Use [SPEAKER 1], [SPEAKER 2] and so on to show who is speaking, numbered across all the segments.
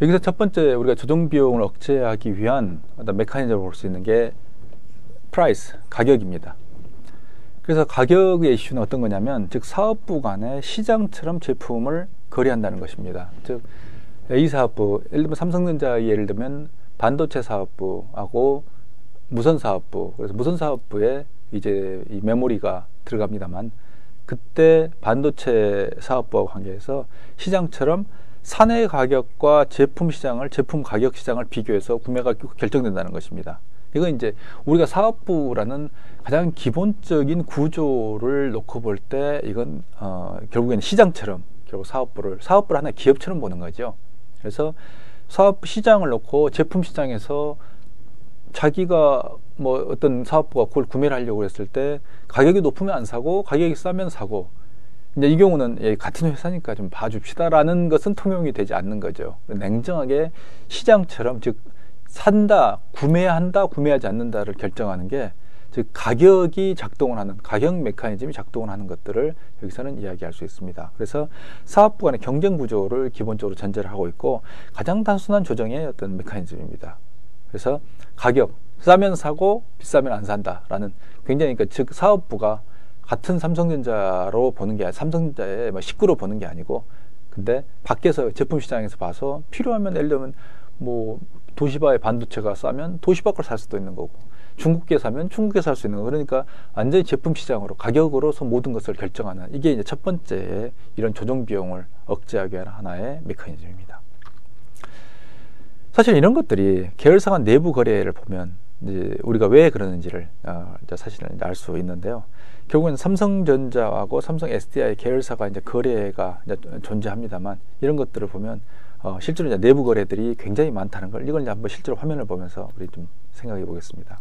[SPEAKER 1] 여기서 첫 번째 우리가 조정 비용을 억제하기 위한 어떤 메커니즘을 볼 수 있는 게 프라이스, 가격입니다. 그래서 가격의 이슈는 어떤 거냐면, 즉 사업부 간에 시장처럼 제품을 거래한다는 것입니다. 즉 A 사업부, 예를 들면 삼성전자 예를 들면 반도체 사업부하고 무선 사업부, 그래서 무선 사업부에 이제 이 메모리가 들어갑니다만, 그때 반도체 사업부와 관계해서 시장처럼 사내 가격과 제품 시장을, 제품 가격 시장을 비교해서 구매가 결정된다는 것입니다. 이건 이제 우리가 사업부라는 가장 기본적인 구조를 놓고 볼 때 이건 결국에는 시장처럼, 결국 사업부를 하나의 기업처럼 보는 거죠. 그래서 사업 시장을 놓고 제품 시장에서 자기가 뭐 어떤 사업부가 그걸 구매를 하려고 했을 때 가격이 높으면 안 사고 가격이 싸면 사고, 이제 이 경우는 같은 회사니까 좀 봐줍시다라는 것은 통용이 되지 않는 거죠. 냉정하게 시장처럼, 즉 산다, 구매한다, 구매하지 않는다를 결정하는 게, 즉 가격이 작동을 하는, 가격 메커니즘이 작동을 하는 것들을 여기서는 이야기할 수 있습니다. 그래서 사업부 간의 경쟁 구조를 기본적으로 전제를 하고 있고, 가장 단순한 조정의 어떤 메커니즘입니다. 그래서 가격, 싸면 사고 비싸면 안 산다라는, 굉장히 그러니까 즉 사업부가 같은 삼성전자로 보는 게, 삼성전자의 식구로 보는 게 아니고, 근데 밖에서 제품 시장에서 봐서 필요하면, 예를 들면 뭐 도시바의 반도체가 싸면 도시바 걸 살 수도 있는 거고, 중국계 사면 중국계 살 수 있는 거. 그러니까 완전히 제품 시장으로, 가격으로서 모든 것을 결정하는, 이게 이제 첫 번째 이런 조정 비용을 억제하기 위한 하나의 메커니즘입니다. 사실 이런 것들이 계열사 간 내부 거래를 보면 이제 우리가 왜 그러는지를 사실은 알 수 있는데요. 결국은 삼성전자하고 삼성 SDI 계열사가 이제 거래가 이제 존재합니다만, 이런 것들을 보면 실제로 이제 내부 거래들이 굉장히 많다는 걸, 이걸 이제 한번 실제로 화면을 보면서 우리 좀 생각해 보겠습니다.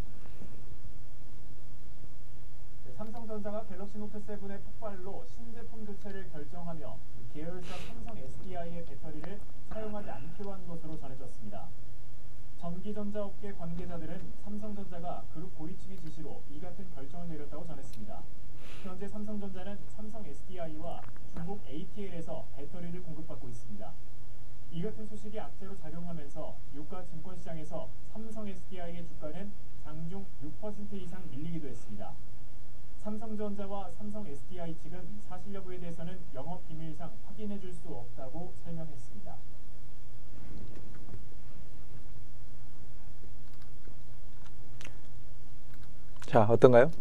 [SPEAKER 2] 삼성전자가 갤럭시 노트 7의 폭발로 신제품 교체를 결정하며 계열사 삼성 SDI의 배터리를 사용하지 않기로 한 것으로 전해졌습니다. 전기전자업계 관계자들은 삼성전자가 그룹 고위층의 지시로 이 같은 결정을 내렸다고 전했습니다. 현재 삼성전자는 삼성 SDI와 중국 ATL에서 배터리를 공급받고 있습니다. 이 같은 소식이 악재로 작용하면서 유가 증권시장에서 삼성 SDI의 주가는 장중 6% 이상 밀리기도 했습니다. 삼성전자와 삼성 SDI 측은 사실 여부에 대해서는 영업 비밀상 확인해 줄 수 없다고 설명했습니다.
[SPEAKER 1] 자, 어떤가요?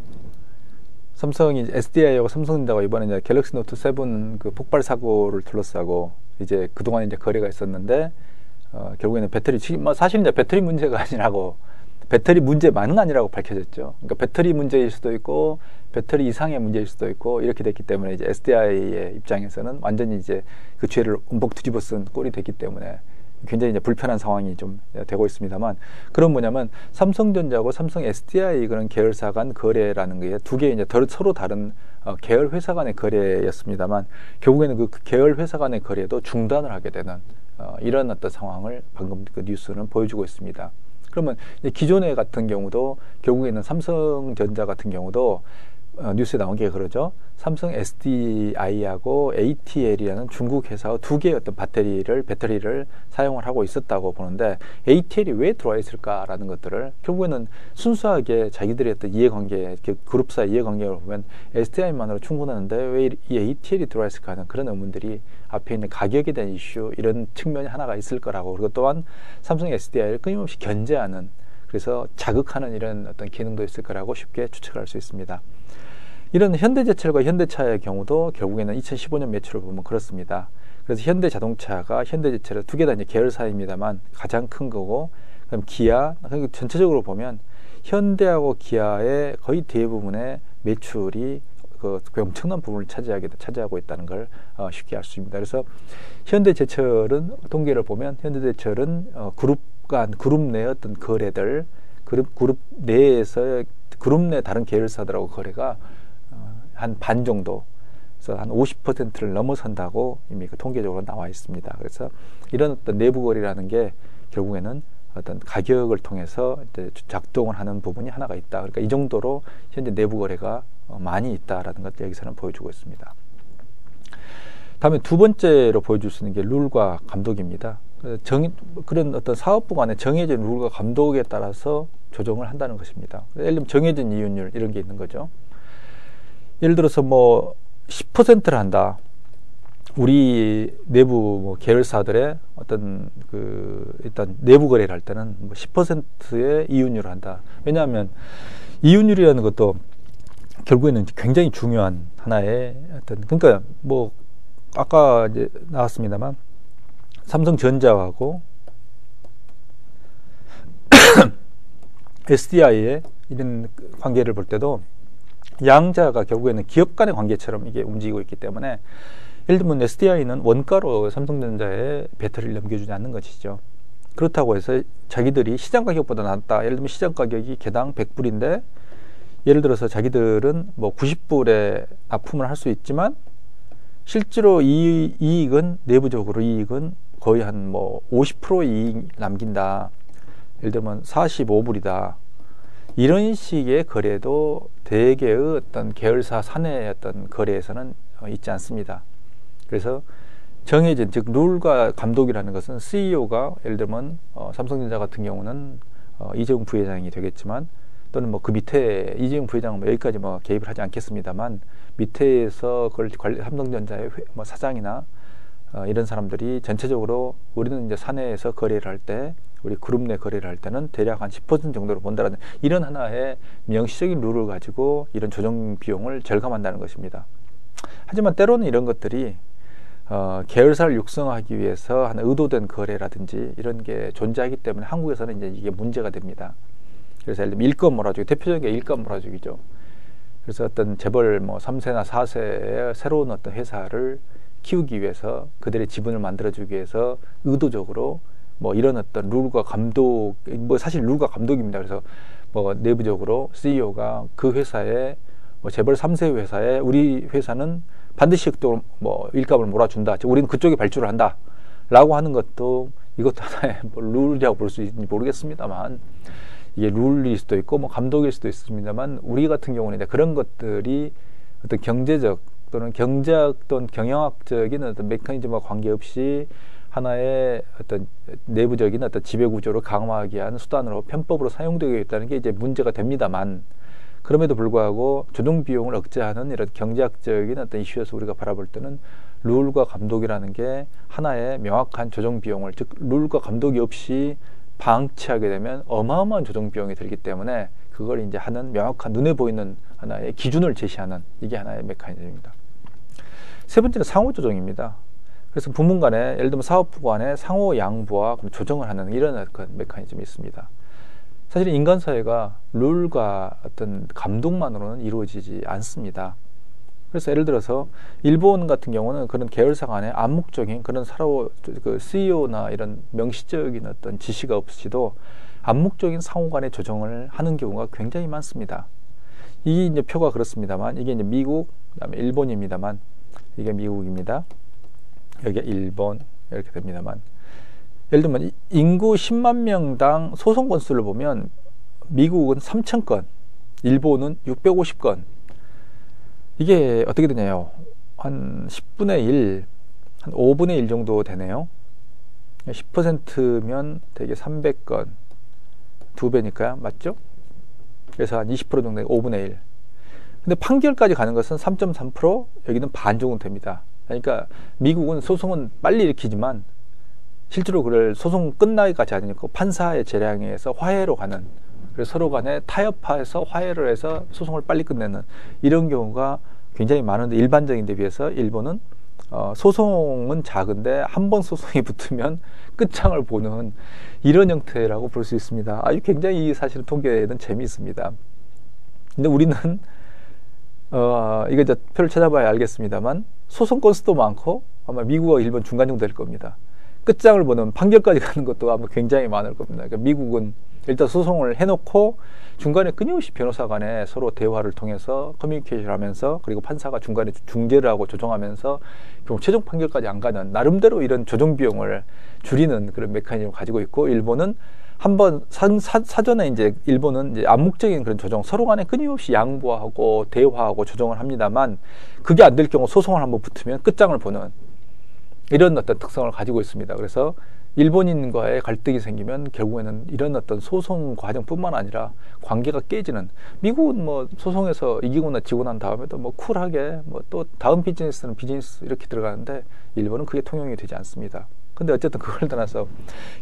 [SPEAKER 1] 삼성이 SDI하고 삼성전자가 이번에 이제 갤럭시 노트 7 그 폭발 사고를 둘러싸고 이제 그동안 이제 거래가 있었는데, 결국에는 배터리, 사실 이제 배터리 문제가 아니라고, 배터리 문제만은 아니라고 밝혀졌죠. 그러니까 배터리 문제일 수도 있고 배터리 이상의 문제일 수도 있고, 이렇게 됐기 때문에 이제 SDI의 입장에서는 완전히 이제 그 죄를 움푹 뒤집어 쓴 꼴이 됐기 때문에 굉장히 이제 불편한 상황이 좀 되고 있습니다만, 그런 뭐냐면 삼성전자하고 삼성 SDI 그런 계열사 간 거래라는 게 두 개 이제 서로 다른 계열 회사 간의 거래였습니다만, 결국에는 그 계열 회사 간의 거래도 중단을 하게 되는 이런 어떤 상황을 방금 그 뉴스는 보여주고 있습니다. 그러면 기존에 같은 경우도, 결국에는 삼성전자 같은 경우도 뉴스에 나온 게 그러죠. 삼성 SDI하고 ATL이라는 중국 회사와 두 개의 어떤 배터리를 사용을 하고 있었다고 보는데, ATL이 왜 들어와 있을까라는 것들을 결국에는 순수하게 자기들의 어떤 이해관계, 그룹사 이해관계를 보면 SDI만으로 충분한데 왜 이 ATL이 들어와 있을까 하는 그런 의문들이 앞에 있는 가격에 대한 이슈, 이런 측면이 하나가 있을 거라고, 그리고 또한 삼성 SDI를 끊임없이 견제하는, 그래서 자극하는 이런 어떤 기능도 있을 거라고 쉽게 추측할 수 있습니다. 이런 현대제철과 현대차의 경우도 결국에는 2015년 매출을 보면 그렇습니다. 그래서 현대자동차가 현대제철의 두 개 다 이제 계열사입니다만 가장 큰 거고, 그럼 기아, 전체적으로 보면 현대하고 기아의 거의 대부분의 매출이 그 엄청난 부분을 차지하고 있다는 걸 쉽게 알 수 있습니다. 그래서 현대제철은 통계를 보면 현대제철은 그룹 내 어떤 거래들, 그룹 내에서 그룹 내 다른 계열사들하고 거래가 한 반 정도, 그래서 한 50%를 넘어선다고 이미 그 통계적으로 나와 있습니다. 그래서 이런 어떤 내부 거래라는 게 결국에는 어떤 가격을 통해서 이제 작동을 하는 부분이 하나가 있다. 그러니까 이 정도로 현재 내부 거래가 많이 있다라는 것을 여기서는 보여주고 있습니다. 다음에 두 번째로 보여줄 수 있는 게 룰과 감독입니다. 그런 어떤 사업부 간의 정해진 룰과 감독에 따라서 조정을 한다는 것입니다. 예를 들면 정해진 이윤율 이런 게 있는 거죠. 예를 들어서 뭐 10%를 한다. 우리 내부 뭐 계열사들의 어떤 일단 내부 거래를 할 때는 뭐 10%의 이윤율을 한다. 왜냐하면 이윤율이라는 것도 결국에는 굉장히 중요한 하나의 어떤, 그러니까 뭐 아까 이제 나왔습니다만 삼성전자하고 SDI의 이런 관계를 볼 때도 양자가 결국에는 기업 간의 관계처럼 이게 움직이고 있기 때문에, 예를 들면 SDI는 원가로 삼성전자에 배터리를 넘겨주지 않는 것이죠. 그렇다고 해서 자기들이 시장 가격보다 낫다. 예를 들면 시장 가격이 개당 100불인데 예를 들어서 자기들은 뭐 90불에 납품을 할 수 있지만 실제로 이익은 내부적으로 이익은 거의 한 뭐 50% 이익 남긴다. 예를 들면 45불이다. 이런 식의 거래도 대개의 어떤 계열사 사내의 어떤 거래에서는 있지 않습니다. 그래서 정해진, 즉 룰과 감독이라는 것은 CEO가 예를 들면 삼성전자 같은 경우는 이재용 부회장이 되겠지만, 또는 뭐 그 밑에 이재용 부회장은 뭐 여기까지 뭐 개입을 하지 않겠습니다만, 밑에서 그걸 삼성전자의 뭐 사장이나 이런 사람들이 전체적으로 우리는 이제 사내에서 거래를 할 때, 우리 그룹 내 거래를 할 때는 대략 한 10% 정도로 본다라는 이런 하나의 명시적인 룰을 가지고 이런 조정 비용을 절감한다는 것입니다. 하지만 때로는 이런 것들이 계열사를 육성하기 위해서 하는 의도된 거래라든지 이런 게 존재하기 때문에 한국에서는 이제 이게 문제가 됩니다. 그래서 예를 들면 일감 몰아주기, 대표적인 게 일감 몰아주기죠. 그래서 어떤 재벌 뭐 3세나 4세의 새로운 어떤 회사를 키우기 위해서 그들의 지분을 만들어주기 위해서 의도적으로 뭐 이런 어떤 룰과 감독, 뭐 사실 룰과 감독입니다. 그래서 뭐 내부적으로 CEO가 그 회사에 뭐 재벌 3세 회사에 우리 회사는 반드시 또 뭐 일감을 몰아준다. 즉 우리는 그쪽에 발주를 한다. 라고 하는 것도 이것도 하나의 뭐 룰이라고 볼 수 있는지 모르겠습니다만, 이게 룰일 수도 있고 뭐 감독일 수도 있습니다만, 우리 같은 경우는 그런 것들이 어떤 경제적 또는 경제학 또는 경영학적인 어떤 메커니즘과 관계없이 하나의 어떤 내부적인 어떤 지배구조를 강화하기 위한 수단으로 편법으로 사용되고 있다는 게 이제 문제가 됩니다만, 그럼에도 불구하고 조정 비용을 억제하는 이런 경제학적인 어떤 이슈에서 우리가 바라볼 때는 룰과 감독이라는 게 하나의 명확한 조정 비용을, 즉 룰과 감독이 없이 방치하게 되면 어마어마한 조정 비용이 들기 때문에 그걸 이제 하는 명확한 눈에 보이는 하나의 기준을 제시하는 이게 하나의 메커니즘입니다. 세 번째는 상호 조정입니다. 그래서 부문 간에, 예를 들면 사업부 간에 상호 양보와 조정을 하는 이런 메커니즘이 있습니다. 사실 인간 사회가 룰과 어떤 감독만으로는 이루어지지 않습니다. 그래서 예를 들어서 일본 같은 경우는 그런 계열사 간에 암묵적인 그런 서로 그 CEO나 이런 명시적인 어떤 지시가 없이도 암묵적인 상호 간의 조정을 하는 경우가 굉장히 많습니다. 이게 이제 표가 그렇습니다만, 이게 이제 미국, 그다음에 일본입니다만, 이게 미국입니다. 여기가 일본 이렇게 됩니다만, 예를 들면 인구 10만 명당 소송 건수를 보면 미국은 3,000건, 일본은 650건. 이게 어떻게 되냐요? 한 10분의 1, 한 5분의 1 정도 되네요. 10%면 되게 300건, 2배니까요. 맞죠? 그래서 한 20% 정도, 5분의 1. 근데 판결까지 가는 것은 3.3%, 여기는 반 정도 됩니다. 그러니까 미국은 소송은 빨리 일으키지만 실제로 그걸 소송 끝나기까지 아니고 판사의 재량에 의해서 화해로 가는, 그래서 서로 간에 타협해서 화해를 해서 소송을 빨리 끝내는 이런 경우가 굉장히 많은데, 일반적인 데 비해서 일본은 소송은 작은데 한 번 소송이 붙으면 끝장을 보는 이런 형태라고 볼 수 있습니다. 아주 굉장히 사실은 통계에는 재미있습니다. 근데 우리는 이거 이제 표를 찾아봐야 알겠습니다만 소송 건수도 많고 아마 미국과 일본 중간 정도 될 겁니다. 끝장을 보는 판결까지 가는 것도 아마 굉장히 많을 겁니다. 그러니까 미국은 일단 소송을 해놓고 중간에 끊임없이 변호사 간에 서로 대화를 통해서 커뮤니케이션을 하면서, 그리고 판사가 중간에 중재를 하고 조정하면서 결국 최종 판결까지 안 가는 나름대로 이런 조정 비용을 줄이는 그런 메커니즘을 가지고 있고, 일본은 한번 사전에 이제 일본은 이제 암묵적인 그런 조정, 서로 간에 끊임없이 양보하고 대화하고 조정을 합니다만, 그게 안 될 경우 소송을 한번 붙으면 끝장을 보는 이런 어떤 특성을 가지고 있습니다. 그래서 일본인과의 갈등이 생기면 결국에는 이런 어떤 소송 과정뿐만 아니라 관계가 깨지는, 미국은 뭐 소송에서 이기거나 지고 난 다음에도 뭐 쿨하게 뭐 또 다음 비즈니스는 비즈니스 이렇게 들어가는데 일본은 그게 통용이 되지 않습니다. 근데 어쨌든 그걸 떠나서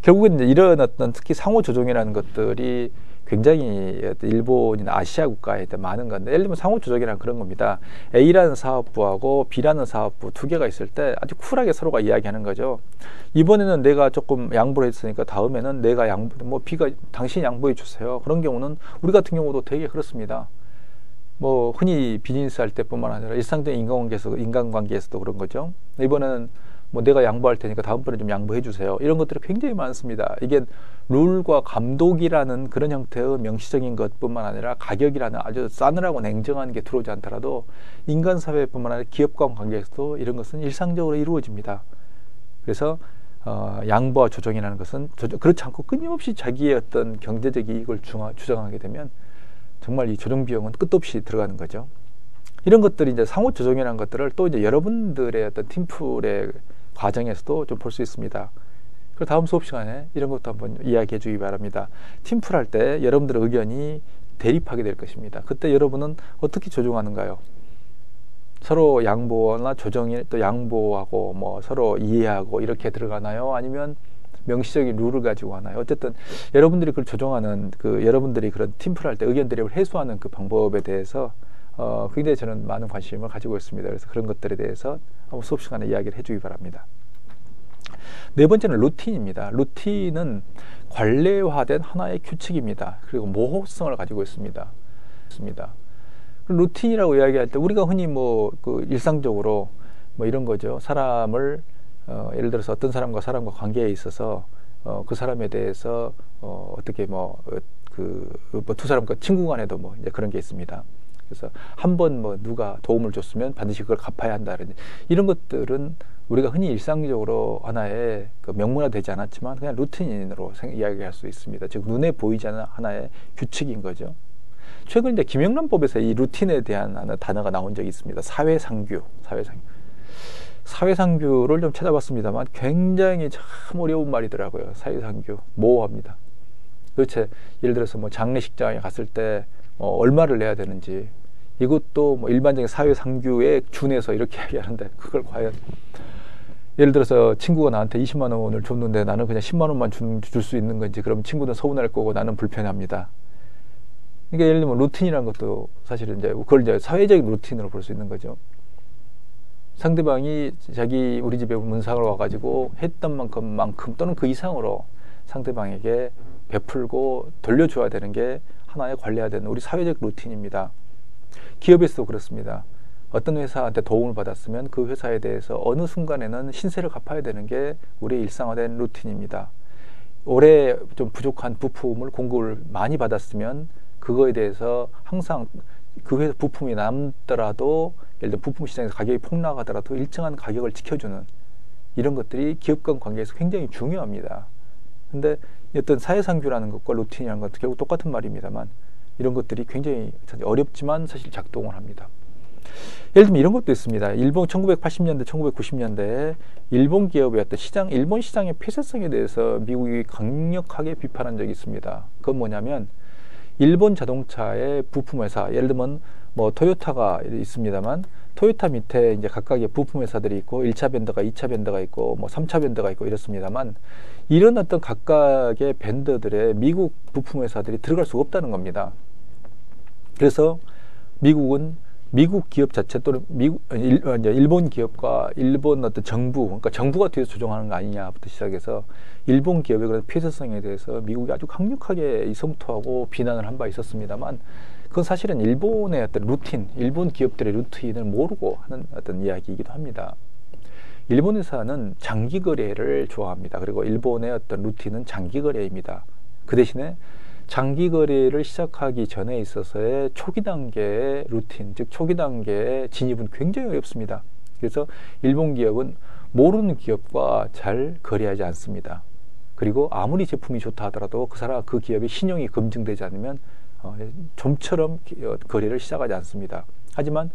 [SPEAKER 1] 결국은 이제 이런 어떤 특히 상호 조종이라는 것들이 굉장히 일본이나 아시아 국가에 많은 건데, 예를 들면 상호 조종이란 그런 겁니다. A라는 사업부하고 B라는 사업부 두 개가 있을 때 아주 쿨하게 서로가 이야기하는 거죠. 이번에는 내가 조금 양보를 했으니까 다음에는 내가 뭐 B가 당신이 양보해 주세요. 그런 경우는 우리 같은 경우도 되게 그렇습니다. 뭐 흔히 비즈니스 할 때뿐만 아니라 일상적인 인간관계에서도 그런 거죠. 이번에는 뭐 내가 양보할 테니까 다음번에 좀 양보해 주세요. 이런 것들이 굉장히 많습니다. 이게 룰과 감독이라는 그런 형태의 명시적인 것뿐만 아니라 가격이라는 아주 싸늘하고 냉정한 게 들어오지 않더라도 인간 사회뿐만 아니라 기업 간 관계에서도 이런 것은 일상적으로 이루어집니다. 그래서 양보와 조정이라는 것은 그렇지 않고 끊임없이 자기의 어떤 경제적 이익을 주장하게 되면 정말 이 조정 비용은 끝도 없이 들어가는 거죠. 이런 것들이 이제 상호 조정이라는 것들을 또 이제 여러분들의 어떤 팀플의 과정에서도 좀 볼 수 있습니다. 그리고 다음 수업 시간에 이런 것도 한번 이야기해 주기 바랍니다. 팀플 할 때 여러분들의 의견이 대립하게 될 것입니다. 그때 여러분은 어떻게 조정하는가요? 서로 양보나 조정이 또 양보하고 뭐 서로 이해하고 이렇게 들어가나요? 아니면 명시적인 룰을 가지고 하나요? 어쨌든 여러분들이 그걸 조정하는 여러분들이 그런 팀플 할 때 의견 대립을 해소하는 그 방법에 대해서 굉장히 저는 많은 관심을 가지고 있습니다. 그래서 그런 것들에 대해서 한번 수업 시간에 이야기를 해주기 바랍니다. 네 번째는 루틴입니다. 루틴은 관례화된 하나의 규칙입니다. 그리고 모호성을 가지고 있습니다. 루틴이라고 이야기할 때 우리가 흔히 일상적으로 이런 거죠. 사람을 예를 들어서 어떤 사람과 관계에 있어서 그 사람에 대해서 어떻게 두 사람과 친구 간에도 이제 그런 게 있습니다. 그래서 한번 누가 도움을 줬으면 반드시 그걸 갚아야 한다는 이런 것들은 우리가 흔히 일상적으로 하나의 명문화되지 않았지만 그냥 루틴으로 이야기할 수 있습니다. 즉 눈에 보이지 않는 하나의 규칙인 거죠. 최근 이제 김영란법에서 이 루틴에 대한 단어가 나온 적이 있습니다. 사회상규를 좀 찾아봤습니다만 굉장히 참 어려운 말이더라고요. 사회상규 모호합니다. 도대체 예를 들어서 장례식장에 갔을 때 얼마를 내야 되는지, 이것도 일반적인 사회상규에 준해서 이렇게 얘기하는데 그걸 과연 예를 들어서 친구가 나한테 20만 원을 줬는데 나는 그냥 10만 원만 줄 수 있는 건지, 그럼 친구는 서운할 거고 나는 불편합니다. 그러니까 예를 들면 루틴이라는 것도 사실은 그걸 사회적인 루틴으로 볼 수 있는 거죠. 상대방이 우리 집에 문상을 와가지고 했던 만큼 또는 그 이상으로 상대방에게 베풀고 돌려줘야 되는 게 하나의 관리해야 되는 우리 사회적 루틴입니다. 기업에서도 그렇습니다. 어떤 회사한테 도움을 받았으면 그 회사에 대해서 어느 순간에는 신세를 갚아야 되는 게 우리의 일상화된 루틴입니다. 올해 좀 부족한 부품을 공급을 많이 받았으면 그거에 대해서 항상 그 회사 부품이 남더라도, 예를 들어 부품 시장에서 가격이 폭락하더라도 일정한 가격을 지켜주는 이런 것들이 기업 간 관계에서 굉장히 중요합니다. 근데 어떤 사회상규라는 것과 루틴이라는 것도 결국 똑같은 말입니다만 이런 것들이 굉장히 어렵지만 사실 작동을 합니다. 예를 들면 이런 것도 있습니다. 일본 1980년대, 1990년대에 일본 기업의 어떤 일본 시장의 폐쇄성에 대해서 미국이 강력하게 비판한 적이 있습니다. 그건 뭐냐면 일본 자동차의 부품 회사, 예를 들면 토요타가 있습니다만 토요타 밑에 이제 각각의 부품 회사들이 있고 1차 벤더가 2차 벤더가 있고 3차 벤더가 있고 이렇습니다만 이런 어떤 각각의 벤더들의 미국 부품 회사들이 들어갈 수가 없다는 겁니다. 그래서 미국은 미국 기업 자체 또는 일본 기업과 일본 어떤 정부, 그러니까 정부가 뒤에서 조정하는 거 아니냐부터 시작해서 일본 기업의 그런 폐쇄성에 대해서 미국이 아주 강력하게 성토하고 비난을 한 바 있었습니다만 그건 사실은 일본의 어떤 루틴, 일본 기업들의 루틴을 모르고 하는 어떤 이야기이기도 합니다. 일본 회사는 장기 거래를 좋아합니다. 그리고 일본의 어떤 루틴은 장기 거래입니다. 그 대신에 장기 거래를 시작하기 전에 있어서의 초기 단계의 루틴, 즉 초기 단계의 진입은 굉장히 어렵습니다. 그래서 일본 기업은 모르는 기업과 잘 거래하지 않습니다. 그리고 아무리 제품이 좋다 하더라도 그 기업의 신용이 검증되지 않으면 좀처럼 거래를 시작하지 않습니다. 하지만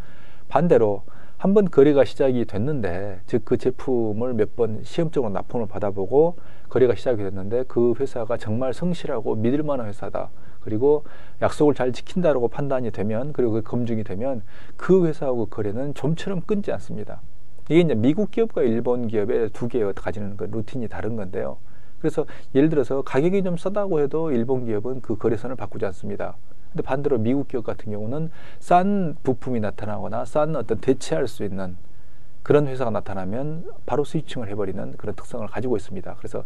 [SPEAKER 1] 반대로 한번 거래가 시작이 됐는데, 즉 그 제품을 몇 번 시험적으로 납품을 받아보고 거래가 시작이 됐는데 그 회사가 정말 성실하고 믿을 만한 회사다. 그리고 약속을 잘 지킨다라고 판단이 되면, 그리고 그 검증이 되면 그 회사하고 거래는 좀처럼 끊지 않습니다. 이게 이제 미국 기업과 일본 기업의 두 개가 가지는 그 루틴이 다른 건데요. 그래서 예를 들어서 가격이 좀 싸다고 해도 일본 기업은 그 거래선을 바꾸지 않습니다. 근데 반대로 미국 기업 같은 경우는 싼 부품이 나타나거나 싼 어떤 대체할 수 있는 그런 회사가 나타나면 바로 스위칭을 해버리는 그런 특성을 가지고 있습니다. 그래서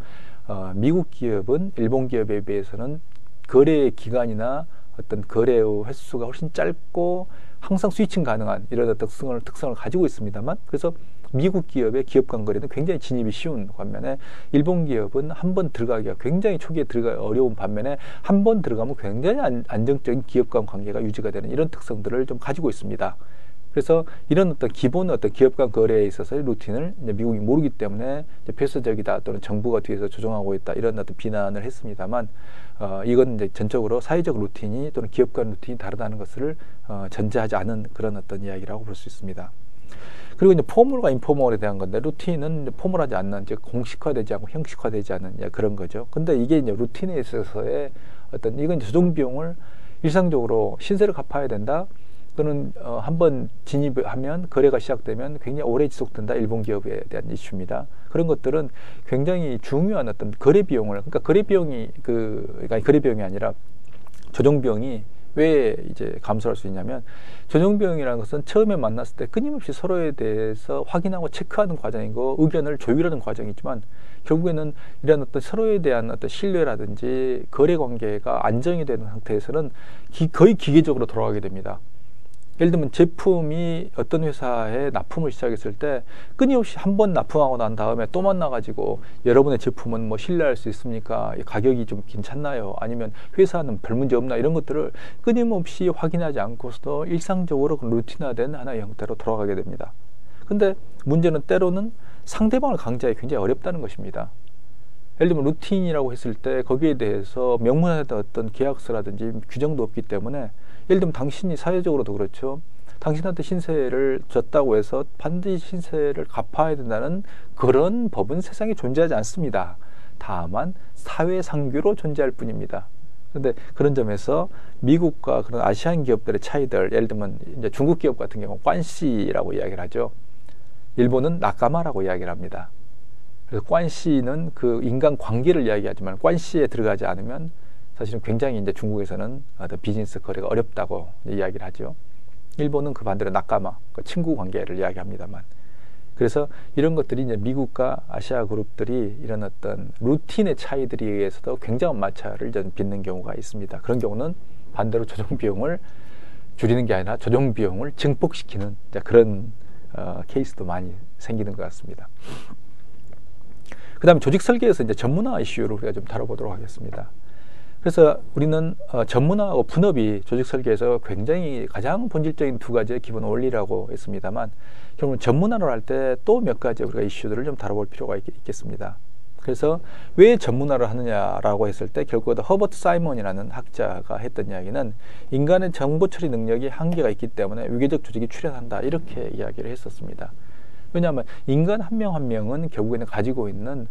[SPEAKER 1] 미국 기업은 일본 기업에 비해서는 거래 기간이나 어떤 거래의 횟수가 훨씬 짧고 항상 스위칭 가능한 이런 특성을 가지고 있습니다만, 그래서 미국 기업의 기업 간 거래는 굉장히 진입이 쉬운 반면에 일본 기업은 한 번 들어가기가 굉장히 초기에 들어가기 어려운 반면에 한 번 들어가면 굉장히 안정적인 기업 간 관계가 유지가 되는 이런 특성들을 좀 가지고 있습니다. 그래서 이런 어떤 기본 어떤 기업 간 거래에 있어서의 루틴을 이제 미국이 모르기 때문에 이제 폐쇄적이다 또는 정부가 뒤에서 조정하고 있다 이런 어떤 비난을 했습니다만, 이건 이제 전적으로 사회적 루틴이 또는 기업 간 루틴이 다르다는 것을 전제하지 않은 그런 어떤 이야기라고 볼 수 있습니다. 그리고 이제 포멀과 인포멀에 대한 건데, 루틴은 이제 포멀하지 않는, 이제 공식화되지 않고 형식화되지 않은 그런 거죠. 근데 이게 이제 루틴에 있어서의 어떤, 이건 조정 비용을 일상적으로 신세를 갚아야 된다. 또는 한번 진입하면 거래가 시작되면 굉장히 오래 지속된다. 일본 기업에 대한 이슈입니다. 그런 것들은 굉장히 중요한 어떤 거래 비용을, 그러니까 거래 비용이 그러니까 거래 비용이 아니라 조정 비용이 왜 이제 감소할 수 있냐면, 조정 비용이라는 것은 처음에 만났을 때 끊임없이 서로에 대해서 확인하고 체크하는 과정이고 의견을 조율하는 과정이지만, 결국에는 이런 어떤 서로에 대한 어떤 신뢰라든지 거래 관계가 안정이 되는 상태에서는 거의 기계적으로 돌아가게 됩니다. 예를 들면 제품이 어떤 회사에 납품을 시작했을 때 끊임없이 한 번 납품하고 난 다음에 또 만나가지고 여러분의 제품은 뭐 신뢰할 수 있습니까? 가격이 좀 괜찮나요? 아니면 회사는 별 문제 없나? 이런 것들을 끊임없이 확인하지 않고서도 일상적으로 루틴화된 하나의 형태로 돌아가게 됩니다. 근데 문제는 때로는 상대방을 강제하기 굉장히 어렵다는 것입니다. 예를 들면 루틴이라고 했을 때 거기에 대해서 명문화된 어떤 계약서라든지 규정도 없기 때문에, 예를 들면 당신이 사회적으로도 그렇죠. 당신한테 신세를 졌다고 해서 반드시 신세를 갚아야 된다는 그런 법은 세상에 존재하지 않습니다. 다만 사회상규로 존재할 뿐입니다. 그런데 그런 점에서 미국과 그런 아시안 기업들의 차이들, 예를 들면 이제 중국 기업 같은 경우 관시라고 이야기를 하죠. 일본은 나카마라고 이야기를 합니다. 그래서 관시는 그 인간 관계를 이야기하지만 관시에 들어가지 않으면 사실은 굉장히 이제 중국에서는 비즈니스 거래가 어렵다고 이야기를 하죠. 일본은 그 반대로 나카마, 그 친구 관계를 이야기합니다만. 그래서 이런 것들이 이제 미국과 아시아 그룹들이 이런 어떤 루틴의 차이들에 의해서도 굉장한 마찰을 빚는 경우가 있습니다. 그런 경우는 반대로 조정 비용을 줄이는 게 아니라 조정 비용을 증폭시키는 그런 케이스도 많이 생기는 것 같습니다. 그 다음에 조직 설계에서 이제 전문화 이슈를 우리가 좀 다뤄보도록 하겠습니다. 그래서 우리는 전문화하고 분업이 조직 설계에서 굉장히 가장 본질적인 두 가지의 기본 원리라고 했습니다만, 결국은 전문화를 할 때 또 몇 가지 우리가 이슈들을 좀 다뤄볼 필요가 있겠습니다. 그래서 왜 전문화를 하느냐라고 했을 때 결국은 허버트 사이먼이라는 학자가 했던 이야기는 인간의 정보 처리 능력이 한계가 있기 때문에 위계적 조직이 출현한다, 이렇게 이야기를 했었습니다. 왜냐하면 인간 한 명 한 명은 결국에는 가지고 있는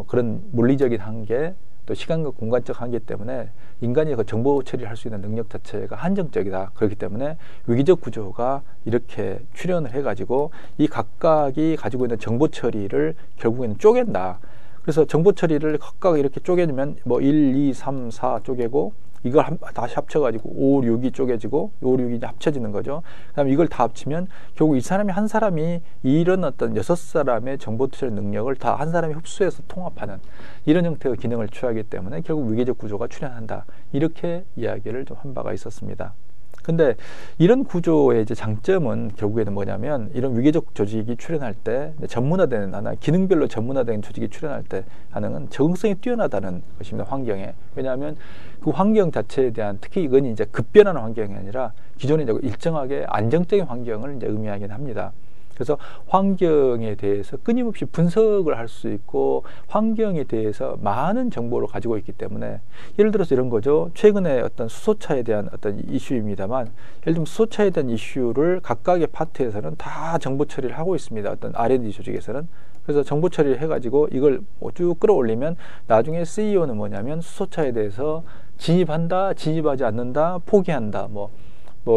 [SPEAKER 1] 그런 물리적인 한계, 또 시간과 공간적 한계 때문에 인간이 그 정보 처리를 할 수 있는 능력 자체가 한정적이다. 그렇기 때문에 위기적 구조가 이렇게 출현을 해가지고 이 각각이 가지고 있는 정보 처리를 결국에는 쪼갠다. 그래서 정보 처리를 각각 이렇게 쪼개주면 뭐 1, 2, 3, 4 쪼개고, 이걸 다시 합쳐가지고 5, 6이 쪼개지고 5, 6이 합쳐지는 거죠. 그 다음에 이걸 다 합치면 결국 이 사람이 한 사람이 이런 어떤 6사람의 정보 처리 능력을 다 한 사람이 흡수해서 통합하는 이런 형태의 기능을 취하기 때문에 결국 위계적 구조가 출현한다. 이렇게 이야기를 좀 한 바가 있었습니다. 근데 이런 구조의 이제 장점은 결국에는 뭐냐면, 이런 위계적 조직이 출현할 때 전문화된 하나, 기능별로 전문화된 조직이 출현할 때 하는 적응성이 뛰어나다는 것입니다. 환경에. 왜냐하면 그 환경 자체에 대한, 특히 이건 이제 급변하는 환경이 아니라 기존에 이제 일정하게 안정적인 환경을 이제 의미하긴 합니다. 그래서 환경에 대해서 끊임없이 분석을 할 수 있고 환경에 대해서 많은 정보를 가지고 있기 때문에, 예를 들어서 이런 거죠. 최근에 어떤 수소차에 대한 어떤 이슈입니다만, 예를 들면 수소차에 대한 이슈를 각각의 파트에서는 다 정보 처리를 하고 있습니다. 어떤 R&D 조직에서는. 그래서 정보 처리를 해가지고 이걸 쭉 끌어올리면 나중에 CEO는 뭐냐면 수소차에 대해서 진입한다, 진입하지 않는다, 포기한다, 뭐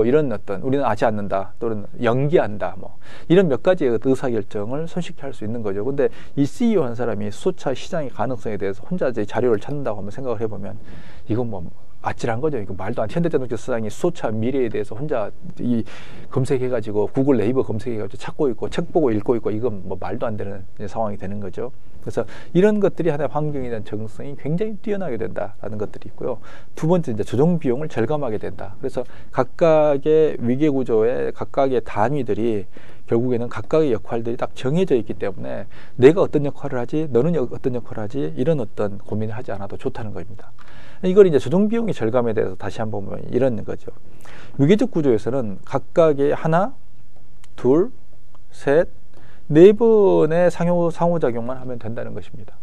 [SPEAKER 1] 이런 어떤 우리는 하지 않는다 또는 연기한다 뭐 이런 몇 가지의 의사결정을 손쉽게 할 수 있는 거죠. 근데 이 CEO 한 사람이 수소차 시장의 가능성에 대해서 혼자 이제 자료를 찾는다고 한번 생각을 해보면 이건 뭐 아찔한 거죠. 이거 말도 안. 현대자동차 시장이 수소차 미래에 대해서 혼자 이 검색해가지고 구글 네이버 검색해가지고 찾고 있고 책 보고 읽고 있고 이건 뭐 말도 안 되는 상황이 되는 거죠. 그래서 이런 것들이 하나의 환경에 대한 적응성이 굉장히 뛰어나게 된다라는 것들이 있고요. 두 번째 이제 조정 비용을 절감하게 된다. 그래서 각각의 위계 구조에 각각의 단위들이 결국에는 각각의 역할들이 딱 정해져 있기 때문에 내가 어떤 역할을 하지, 너는 어떤 역할을 하지 이런 어떤 고민을 하지 않아도 좋다는 겁니다. 이걸 이제 조정 비용의 절감에 대해서 다시 한번 보면 이런 거죠. 위계적 구조에서는 각각의 하나, 둘, 셋, 네 번의 상호작용만 하면 된다는 것입니다.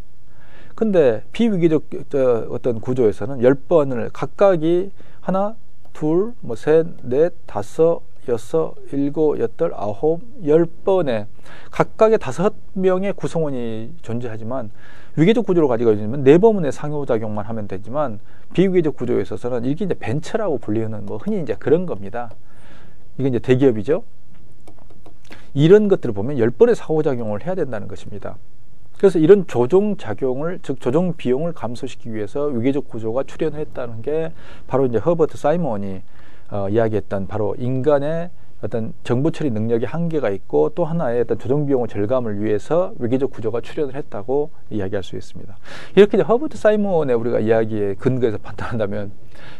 [SPEAKER 1] 근데 비위계적 어떤 구조에서는 10번을 각각이 하나, 둘, 뭐 셋, 넷, 다섯, 여섯, 일곱, 여덟, 아홉, 10번의 각각의 5명의 구성원이 존재하지만 위계적 구조를 가지고 있으면 4번의 상호작용만 하면 되지만 비위계적 구조에 있어서는 이게 이제 벤처라고 불리는 뭐 흔히 이제 그런 겁니다. 이게 이제 대기업이죠. 이런 것들을 보면 10번의 상호작용을 해야 된다는 것입니다. 그래서 이런 조정작용을, 즉 조정 비용을 감소시키기 위해서 위계적 구조가 출현했다는 게 바로 이제 허버트 사이먼이 이야기했던 바로 인간의 어떤 정보 처리 능력의 한계가 있고 또 하나의 어떤 조정 비용의 절감을 위해서 위계적 구조가 출현을 했다고 이야기할 수 있습니다. 이렇게 이제 허버트 사이먼의 우리가 이야기에 근거해서 판단한다면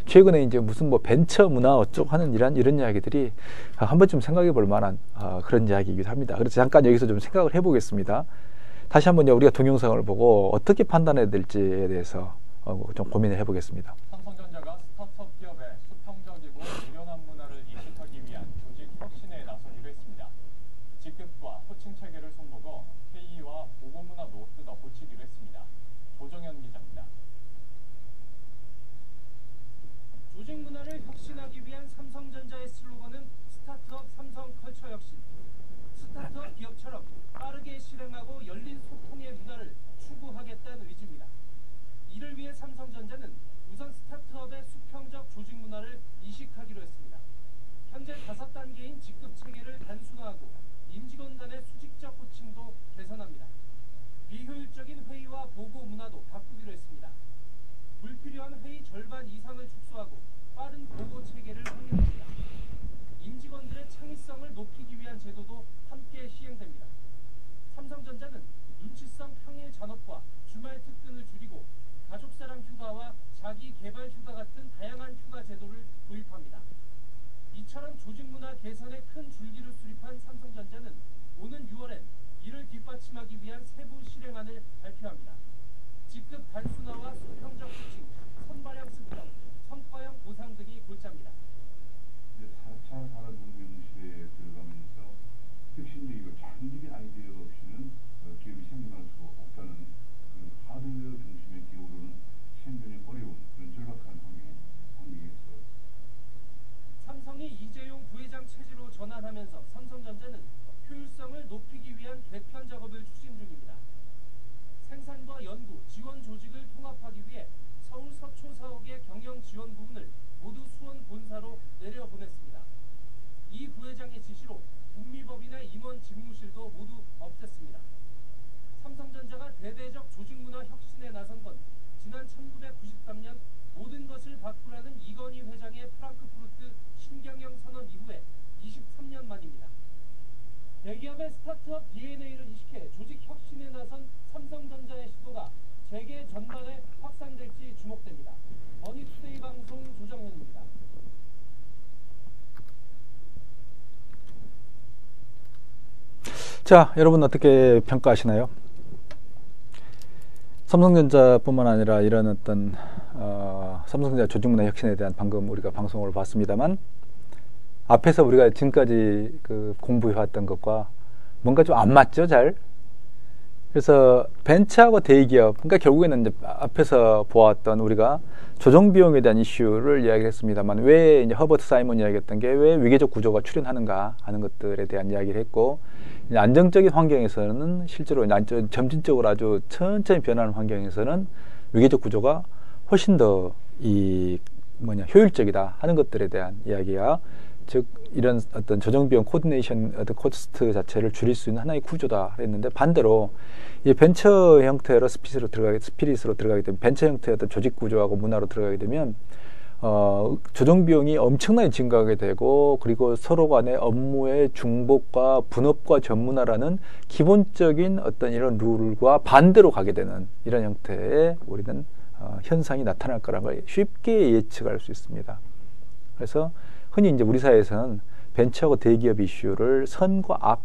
[SPEAKER 1] 최근에 이제 무슨 뭐 벤처 문화 어쩌고 하는 이런 이야기들이 한 번쯤 생각해 볼 만한 그런 이야기이기도 합니다. 그래서 잠깐 여기서 좀 생각을 해보겠습니다. 다시 한번 우리가 동영상을 보고 어떻게 판단해야 될지에 대해서 좀 고민을 해보겠습니다.
[SPEAKER 2] 삼성전자가 스타트업 기업의 수평적이고 유연한 문화를 이식하기 위한 조직 혁신에 나서기로 했습니다. 직급과 호칭 체계를 손보고 회의와 보고 문화도 뜯어 고치기로 했습니다. 조정현 기자입니다.
[SPEAKER 3] 조직 문화를 혁신하기 위한 삼성전자의 슬로건은 스타트업 삼성 컬처 혁신. 스타트업 기업처럼 빠르게 실행하고 열린 소통의 문화를 추구하겠다는 의지입니다. 이를 위해 삼성전자는 우선 스타트업의 수평적 조직 문화를 이식하기로 했습니다. 현재 5단계인 직급 체계를 단순화하고 임직원 간의 수직적 호칭도 개선합니다. 비효율적인 회의와 보고 문화도 바꾸기로 했습니다. 불필요한 회의 절반 이상을 축소하고 빠른 보고 체계를 확립합니다. 임직원들의 창의성을 높이기 위한 제도도 함께 시행됩니다. 삼성전자는 눈치성 평일 잔업과 주말 특근을 줄이고 가족사랑 휴가와 자기 개발 휴가 같은 다양한 휴가 제도를 도입합니다. 이처럼 조직 문화 개선에 큰 줄기를 수립한 삼성전자는 오는 6월엔 이를 뒷받침하기 위한 세부 실행안을 발표합니다. 직급 단순화와 수평적 호칭, 선발형 습격, 성과형 보상 등이 골자입니다.
[SPEAKER 4] 4차 산업혁명 시대에 들어가면서 혁신적이고 창의적인 아이디어 없이는 기업이 생존할 수 없다는 그런 하드웨어 중심의 기업으로는 생존이 어려운 그런 절박한 환경에서
[SPEAKER 3] 삼성이 이재용 부회장 체제로 전환하면서 삼성전자는 효율성을 높이기 위한 개편 작업을 추진 중입니다. 생산과 연구, 지원 조직을 통합하기 위해 서울 서초 사옥의 경영 지원 부분을 모두 수원 본사로 내려보냈습니다. 이 부회장의 지시로 북미법인의 임원 집무실도 모두 없앴습니다. 삼성전자가 대대적 조직문화 혁신에 나선 건 지난 1993년 모든 것을 바꾸라는 이건희 회장의 프랑크푸르트 신경영 선언 이후에 23년 만입니다. 대기업의 스타트업 DNA를 이식해 조직 혁신에 나선 삼성전자의 시도가 재계 전반에 확산될지 주목됩니다. 머니투데이 방송 조정현입니다.
[SPEAKER 1] 자, 여러분 어떻게 평가하시나요? 삼성전자뿐만 아니라 이런 어떤 삼성전자 조직문화 혁신에 대한 방금 우리가 방송을 봤습니다만 앞에서 우리가 지금까지 공부해왔던 것과 뭔가 좀 안 맞죠, 잘? 그래서 벤처하고 대기업, 그러니까 결국에는 이제 앞에서 보았던 우리가 조정 비용에 대한 이슈를 이야기했습니다만 왜 이제 허버트 사이먼이 이야기했던 게 왜 위계적 구조가 출현하는가 하는 것들에 대한 이야기를 했고 안정적인 환경에서는 실제로 점진적으로 아주 천천히 변하는 환경에서는 위계적 구조가 훨씬 더 효율적이다 하는 것들에 대한 이야기야. 즉 이런 어떤 조정비용 코디네이션 어떤 코스트 자체를 줄일 수 있는 하나의 구조다 했는데, 반대로 이 벤처 형태로 스피릿으로 들어가게 되면, 벤처 형태의 어떤 조직 구조하고 문화로 들어가게 되면 조정 비용이 엄청나게 증가하게 되고, 그리고 서로 간의 업무의 중복과 분업과 전문화라는 기본적인 어떤 이런 룰과 반대로 가게 되는 이런 형태의 우리는 현상이 나타날 거라는 걸 쉽게 예측할 수 있습니다. 그래서 흔히 이제 우리 사회에서는 벤처하고 대기업 이슈를 선과 악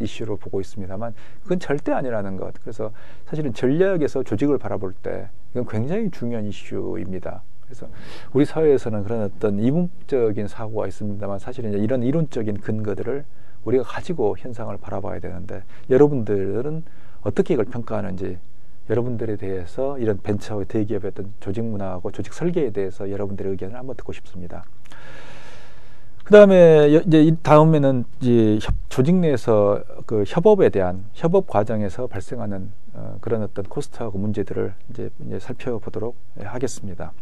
[SPEAKER 1] 이슈로 보고 있습니다만, 그건 절대 아니라는 것. 그래서 사실은 전략에서 조직을 바라볼 때 이건 굉장히 중요한 이슈입니다. 그래서 우리 사회에서는 그런 어떤 이분적인 사고가 있습니다만, 사실은 이제 이런 이론적인 근거들을 우리가 가지고 현상을 바라봐야 되는데, 여러분들은 어떻게 이걸 평가하는지, 여러분들에 대해서 이런 벤처와 대기업의 어떤 조직 문화하고 조직 설계에 대해서 여러분들의 의견을 한번 듣고 싶습니다. 그 다음에 이제 다음에는 이제 조직 내에서 그 협업에 대한 협업 과정에서 발생하는 그런 어떤 코스트하고 문제들을 이제 살펴보도록 하겠습니다.